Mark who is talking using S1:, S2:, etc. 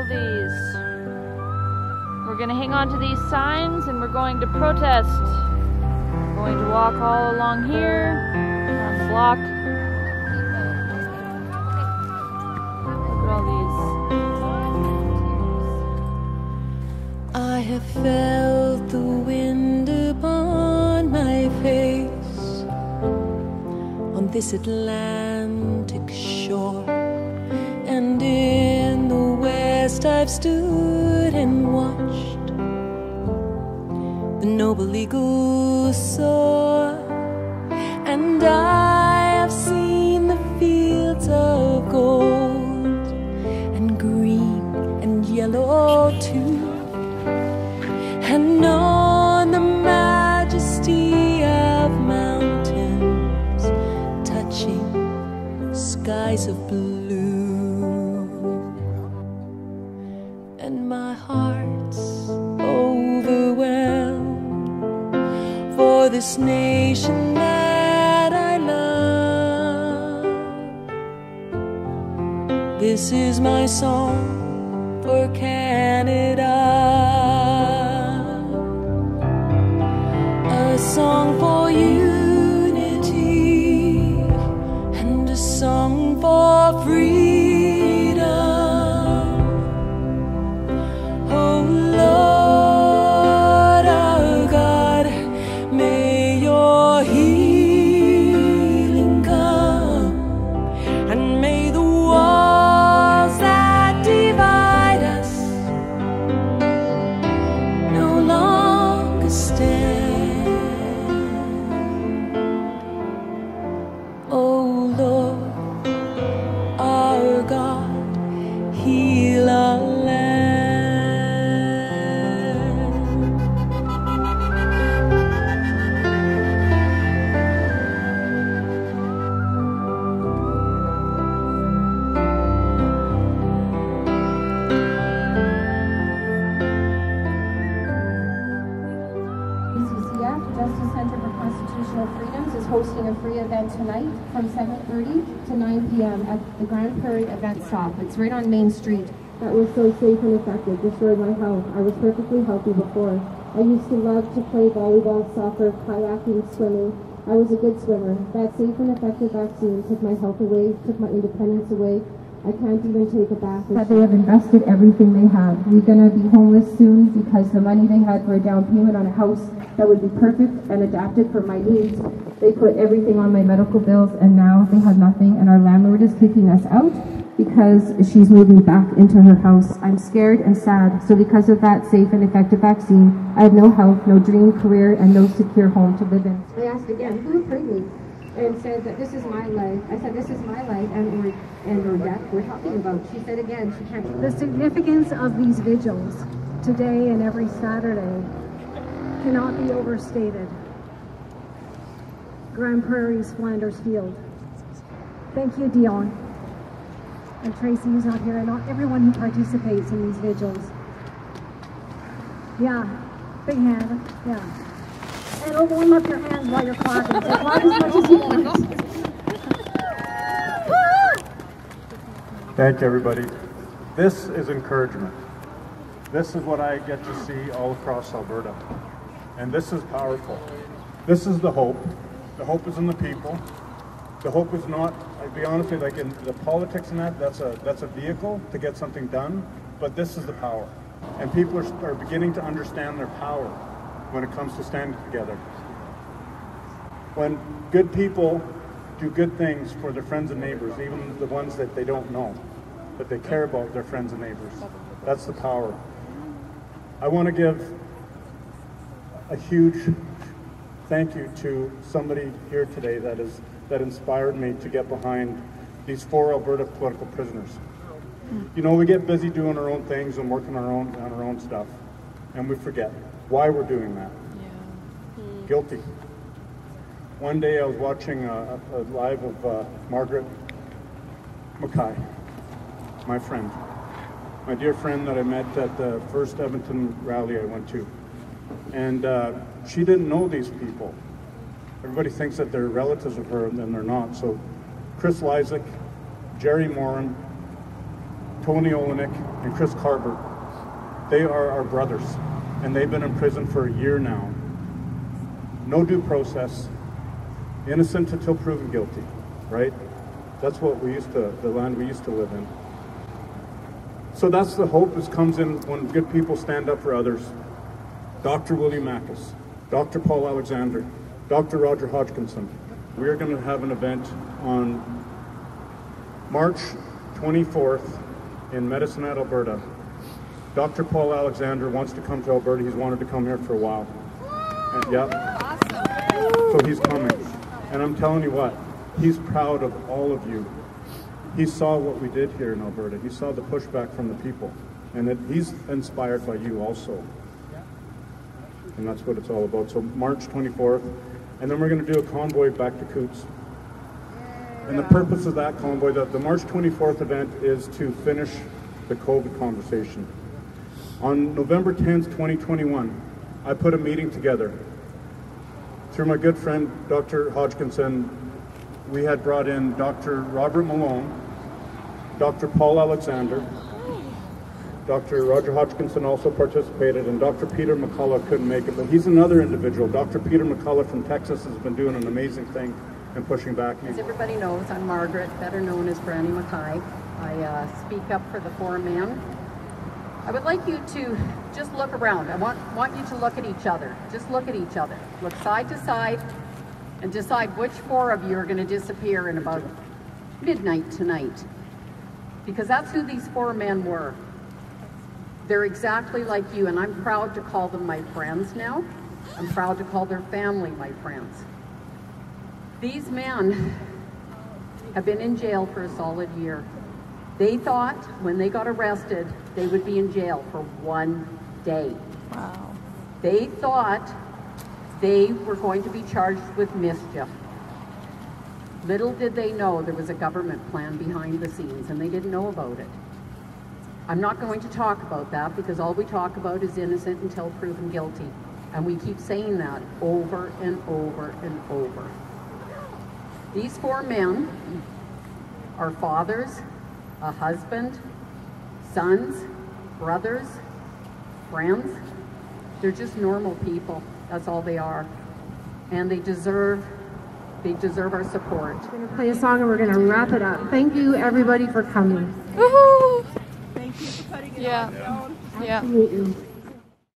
S1: these. We're going to hang on to these signs and we're going to protest. We're going to walk all along here, around the block. Look at all these.
S2: I have felt the wind upon my face on this Atlantic shore, and in the west I've stood and watched the noble eagle soar, and I have seen the fields of gold and green and yellow too, and known the majesty of mountains touching skies of blue, and my heart's overwhelmed for this nation that I love. This is my song for Canada, a song for unity and a song for freedom. Oh Lord our God, may your healing come, and may the walls that divide us no longer stand. Oh Lord, our God, heal our land.
S3: UCCF, Justice Center for Constitutional Freedoms, is hosting a free event tonight from 7:30 to 9 p.m. at the Grande Prairie event stop. It's right on Main Street. That was so safe and effective, destroyed my health. I was perfectly healthy before. I used to love to play volleyball, soccer, kayaking, swimming. I was a good swimmer. That safe and effective vaccine took my health away, took my independence away. I can't even take a bath. That they have invested everything they have. We're going to be homeless soon because the money they had for a down payment on a house that would be perfect and adapted for my needs, they put everything on my medical bills, and now they have nothing, and our landlord is kicking us out because she's moving back into her house. I'm scared and sad. So because of that safe and effective vaccine, I have no health, no dream career, and no secure home to live in. I asked again, who freed me? And said that this is my life. I said, this is my life and or death we're talking about. She said again, she can't.
S4: The significance of these vigils today and every Saturday cannot be overstated. Grande Prairie's Flanders Field. Thank you, Dion. And Tracy, who's not here, and not everyone who participates in these vigils. Yeah, big hand, yeah. And don't warm up your hands while you're clapping. So clap as much as you want.
S5: Thank you, everybody. This is encouragement. This is what I get to see all across Alberta. And this is powerful. This is the hope. The hope is in the people. The hope is not, I'll be honest with you, like in the politics and that's a vehicle to get something done, but this is the power. And people are beginning to understand their power when it comes to standing together. When good people do good things for their friends and neighbors, even the ones that they don't know, that they care about their friends and neighbors, that's the power. I want to give a huge thank you to somebody here today that inspired me to get behind these 4 Alberta political prisoners. You know, we get busy doing our own things and working on our own stuff, and we forget why we're doing that. Guilty. One day I was watching a live of Margaret Mackay, my friend, my dear friend that I met at the first Edmonton rally I went to. And she didn't know these people. Everybody thinks that they're relatives of her, and they're not. So Chris Lysak, Jerry Moran, Tony Olenek and Chris Carver. They are our brothers, and they've been in prison for a year now. No due process, innocent until proven guilty, right? That's what the land we used to live in. So that's the hope that comes in when good people stand up for others. Dr. William Mackes, Dr. Paul Alexander, Dr. Roger Hodgkinson. We are going to have an event on March 24th in Medicine Hat, Alberta. Dr. Paul Alexander wants to come to Alberta. He's wanted to come here for a while. And, yeah. Awesome. So he's coming. And I'm telling you what, he's proud of all of you. He saw what we did here in Alberta. He saw the pushback from the people. And that he's inspired by you also. And that's what it's all about. So March 24th. And then we're going to do a convoy back to Coots. And the purpose of that convoy, the March 24th event, is to finish the COVID conversation. On November 10th, 2021, I put a meeting together. Through my good friend, Dr. Hodgkinson, we had brought in Dr. Robert Malone, Dr. Paul Alexander, Dr. Roger Hodgkinson also participated, and Dr. Peter McCullough couldn't make it, but he's another individual. Dr. Peter McCullough from Texas has been doing an amazing thing and pushing back.
S6: As everybody knows, I'm Margaret, better known as Granny Mackay. I speak up for the four men. I would like you to just look around. I want you to look at each other. Just look at each other. Look side to side and decide which four of you are going to disappear in about midnight tonight. Because that's who these four men were. They're exactly like you, and I'm proud to call them my friends now. I'm proud to call their family my friends. These men have been in jail for a solid year. They thought when they got arrested, they would be in jail for 1 day.
S1: Wow.
S6: They thought they were going to be charged with mischief. Little did they know there was a government plan behind the scenes, and they didn't know about it. I'm not going to talk about that because all we talk about is innocent until proven guilty. And we keep saying that over and over and over. These four men are fathers, a husband, sons, brothers, friends. They're just normal people. That's all they are. And they deserve our support.
S3: We're going to play a song and we're going to wrap it up. Thank you everybody for coming.
S1: Woohoo!
S7: Thank you for putting it
S1: Yeah.
S7: on.
S1: Yeah.
S3: Absolutely.